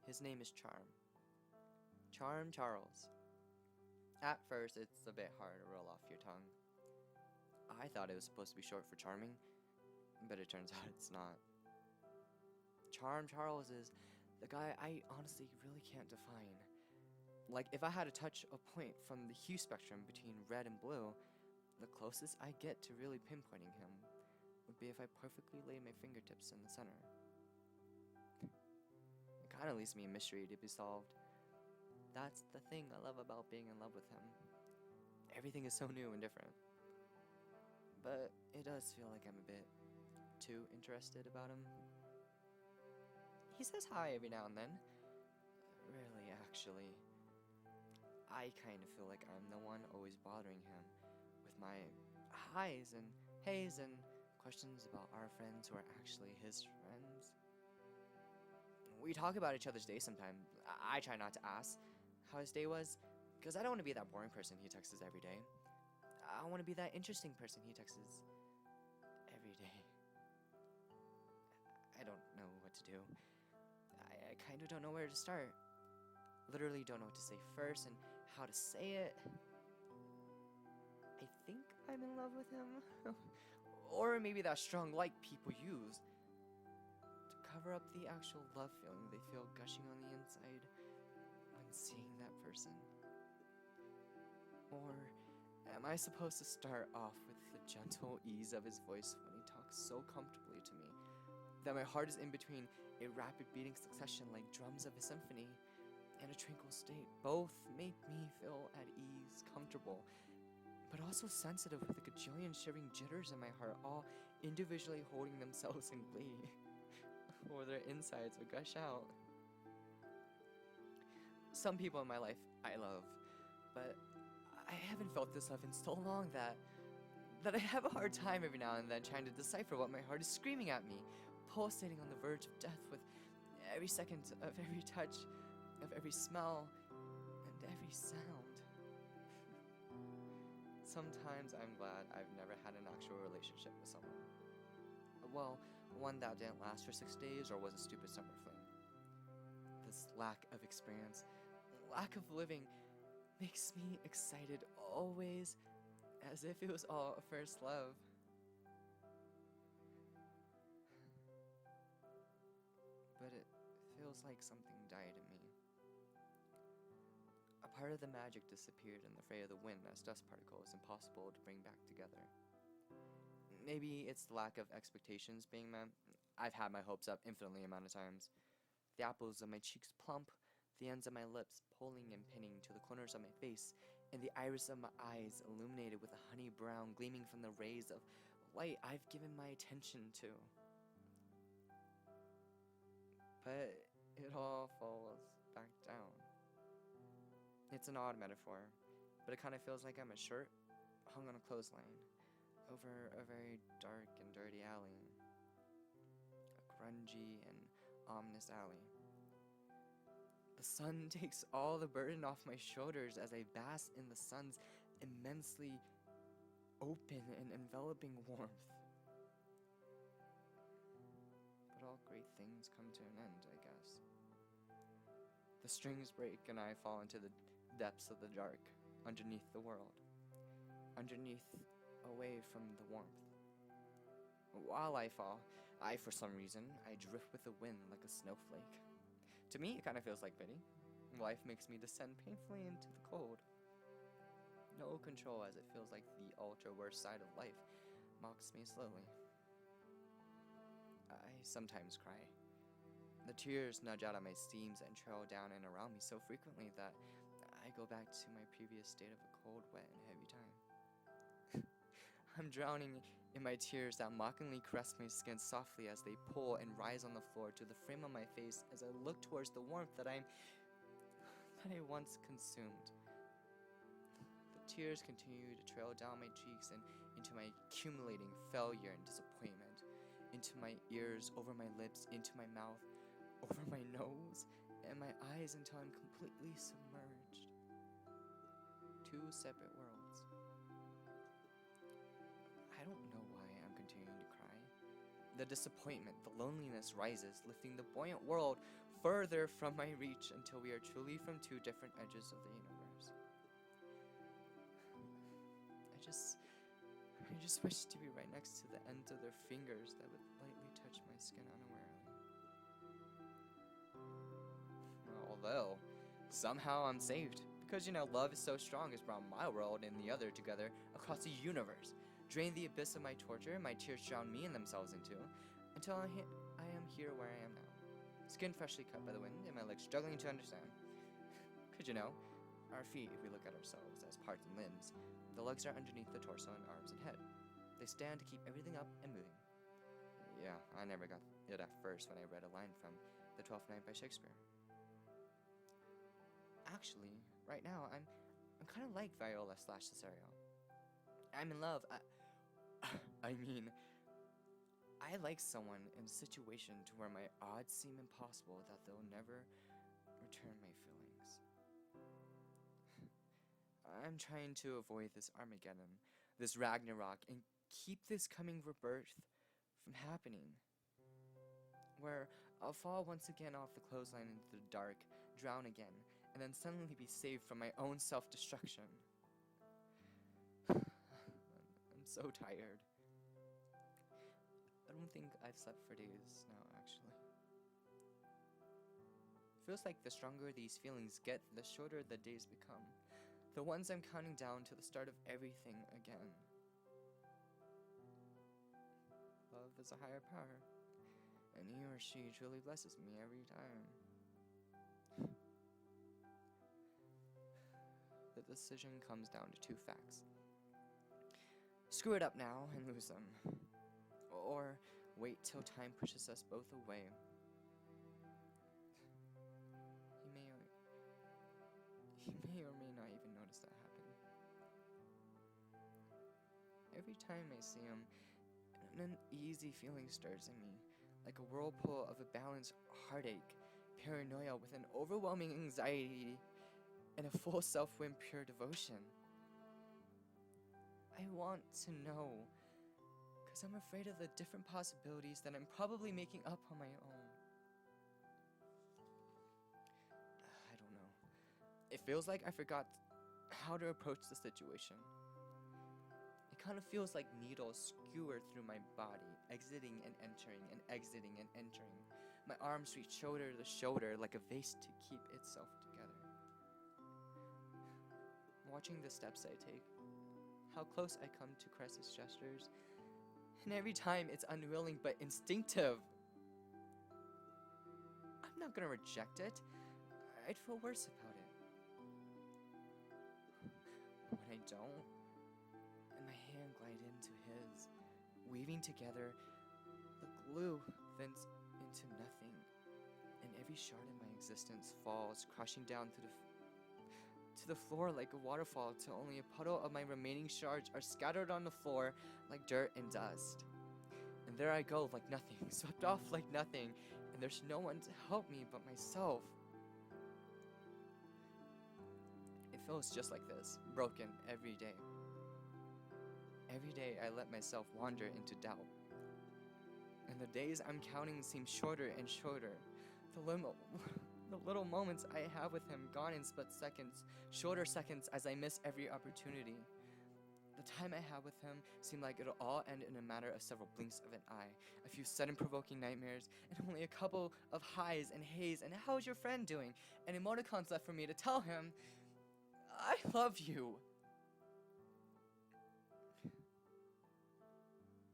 His name is Charm. Charm Charles. At first, it's a bit hard to roll off your tongue. I thought it was supposed to be short for charming, but it turns out it's not. Charm Charles is the guy I honestly really can't define. Like, if I had to touch a point from the hue spectrum between red and blue, the closest I get to really pinpointing him would be if I perfectly laid my fingertips in the center. It kind of leaves me a mystery to be solved. That's the thing I love about being in love with him. Everything is so new and different. But it does feel like I'm a bit too interested about him. He says hi every now and then. Really, actually. I kind of feel like I'm the one always bothering him with my highs and heys and questions about our friends who are actually his friends. We talk about each other's day sometimes. I try not to ask how his day was, because I don't want to be that boring person he texts every day. I want to be that interesting person he texts every day. I don't know what to do. I kind of don't know where to start. Literally don't know what to say first and how to say it. I think I'm in love with him. Or maybe that strong like people use to cover up the actual love feeling they feel gushing on the inside when seeing that person. Or am I supposed to start off with the gentle ease of his voice when he talks so comfortably to me that my heart is in between a rapid beating succession like drums of a symphony and a tranquil state? Both make me feel at ease, comfortable, but also sensitive with a gajillion shivering jitters in my heart, all individually holding themselves in glee, or their insides would gush out. Some people in my life I love, but I haven't felt this love in so long that I have a hard time every now and then trying to decipher what my heart is screaming at me, pulsating on the verge of death with every second of every touch, of every smell, and every sound. Sometimes I'm glad I've never had an actual relationship with someone. Well, one that didn't last for 6 days or was a stupid summer fling. This lack of experience, lack of living, makes me excited always, as if it was all a first love. But it feels like something died in me. A part of the magic disappeared in the fray of the wind as dust particles impossible to bring back together. Maybe it's the lack of expectations being met. I've had my hopes up infinitely amount of times. The apples of my cheeks plump, the ends of my lips pulling and pinning to the corners of my face, and the iris of my eyes illuminated with a honey brown gleaming from the rays of light I've given my attention to. But it all falls back down. It's an odd metaphor, but it kind of feels like I'm a shirt hung on a clothesline over a very dark and dirty alley. A grungy and ominous alley. The sun takes all the burden off my shoulders as I bask in the sun's immensely open and enveloping warmth. But all great things come to an end, I guess. The strings break and I fall into the depths of the dark, underneath the world. Underneath, away from the warmth. While I fall, for some reason, I drift with the wind like a snowflake. To me, it kind of feels like pity. Life makes me descend painfully into the cold. No control, as it feels like the ultra worst side of life mocks me slowly. I sometimes cry. The tears nudge out of my seams and trail down and around me so frequently that I go back to my previous state of a cold, wet, and heavy time. I'm drowning in my tears that mockingly caress my skin softly as they pull and rise on the floor to the frame of my face as I look towards the warmth that I once consumed. The tears continue to trail down my cheeks and into my accumulating failure and disappointment, into my ears, over my lips, into my mouth, over my nose, and my eyes until I'm completely submerged. Two separate worlds. I don't know why I'm continuing to cry. The disappointment, the loneliness rises, lifting the buoyant world further from my reach until we are truly from two different edges of the universe. I just wish to be right next to the ends of their fingers that would lightly touch my skin unawarely. Although, somehow I'm saved. Because, love is so strong it's brought my world and the other together across the universe. Drained the abyss of my torture, my tears drown me and themselves into, until I am here where I am now. Skin freshly cut by the wind, and my legs struggling to understand. Could our feet, if we look at ourselves as parts and limbs, the legs are underneath the torso and arms and head. They stand to keep everything up and moving. Yeah, I never got it at first when I read a line from The Twelfth Night by Shakespeare. Actually, right now, I'm kind of like Viola/Cesario. I'm in love. I mean, I like someone in a situation to where my odds seem impossible that they'll never return my feelings. I'm trying to avoid this Armageddon, this Ragnarok, and keep this coming rebirth from happening. Where I'll fall once again off the clothesline into the dark, drown again, and then suddenly be saved from my own self-destruction. I'm so tired. I don't think I've slept for days now, actually. Feels like the stronger these feelings get, the shorter the days become. The ones I'm counting down to the start of everything again. Love is a higher power, and he or she truly blesses me every time. The decision comes down to two facts. Screw it up now and lose them. Or wait till time pushes us both away. He may or may not even notice that happen. Every time I see him, an uneasy feeling stirs in me, like a whirlpool of a balanced heartache, paranoia with an overwhelming anxiety, and a full self-win pure devotion. I want to know, because I'm afraid of the different possibilities that I'm probably making up on my own. I don't know. It feels like I forgot how to approach the situation. It kind of feels like needles skewer through my body, exiting and entering, and exiting and entering. My arms reach shoulder to shoulder like a vase to keep itself together. Watching the steps I take, how close I come to caress his gestures, and every time it's unwilling but instinctive. I'm not gonna reject it. I'd feel worse about it. When I don't, and my hand glide into his, weaving together, the glue thins into nothing, and every shard of my existence falls, crashing down to the floor like a waterfall, till only a puddle of my remaining shards are scattered on the floor like dirt and dust. And there I go like nothing, swept off like nothing, and there's no one to help me but myself. It feels just like this, broken every day. Every day I let myself wander into doubt. And the days I'm counting seem shorter and shorter. The little moments I have with him gone in split seconds, shorter seconds as I miss every opportunity. The time I have with him seemed like it'll all end in a matter of several blinks of an eye, a few sudden provoking nightmares, and only a couple of highs and hays and how's your friend doing, and emoticons left for me to tell him, I love you.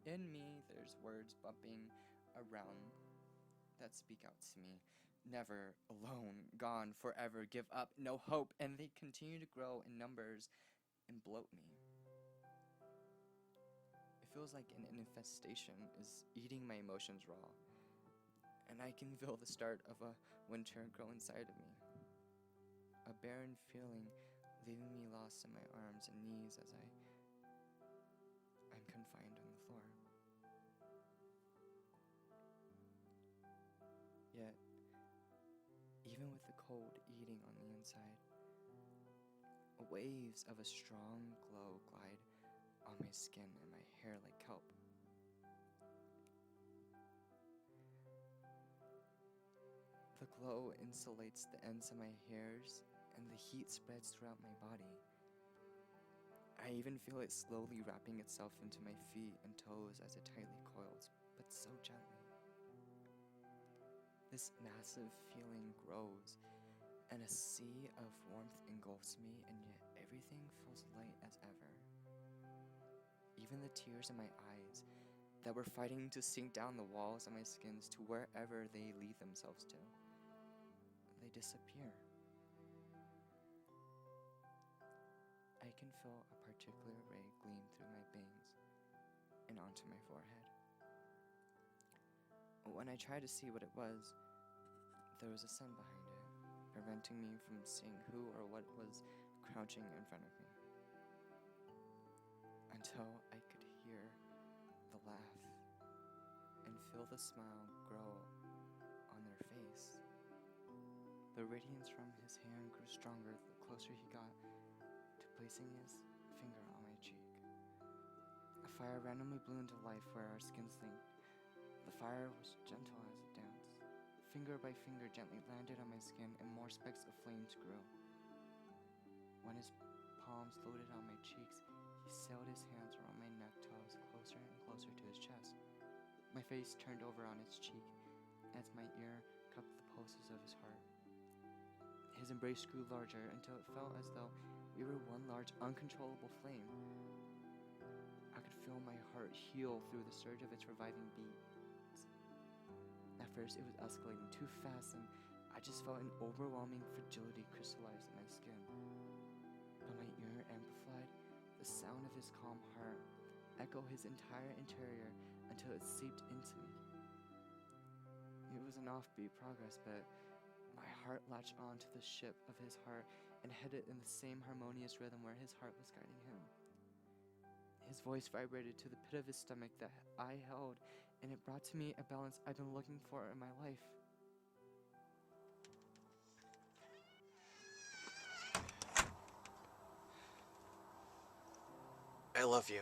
In me, there's words bumping around that speak out to me. Never, alone, gone, forever, give up, no hope, and they continue to grow in numbers and bloat me. It feels like an infestation is eating my emotions raw, and I can feel the start of a winter grow inside of me. A barren feeling leaving me lost in my arms and knees as I'm confined on the floor. Yet, even with the cold eating on the inside, waves of a strong glow glide on my skin and my hair like kelp. The glow insulates the ends of my hairs, and the heat spreads throughout my body. I even feel it slowly wrapping itself into my feet and toes as it tightly coils, but so gently. This massive feeling grows, and a sea of warmth engulfs me, and yet everything feels light as ever. Even the tears in my eyes that were fighting to sink down the walls of my skins to wherever they lead themselves to, they disappear. I can feel a particular ray gleam through my bangs and onto my forehead. When I tried to see what it was, there was a sun behind it, preventing me from seeing who or what was crouching in front of me. Until I could hear the laugh and feel the smile grow on their face. The radiance from his hand grew stronger the closer he got to placing his finger on my cheek. A fire randomly blew into life where our skins linked. The fire was gentle as it danced. Finger by finger gently landed on my skin, and more specks of flames grew. When his palms loaded on my cheeks, he sailed his hands around my neck till I was closer and closer to his chest. My face turned over on his cheek as my ear cupped the pulses of his heart. His embrace grew larger until it felt as though we were one large, uncontrollable flame. I could feel my heart heal through the surge of its reviving beats. At first, it was escalating too fast, and I just felt an overwhelming fragility crystallize in my skin. But my ear amplified the sound of his calm heart, echo his entire interior until it seeped into me. It was an offbeat progress, but my heart latched on to the ship of his heart and headed in the same harmonious rhythm where his heart was guiding him. His voice vibrated to the pit of his stomach that I held, and it brought to me a balance I've been looking for in my life. I love you.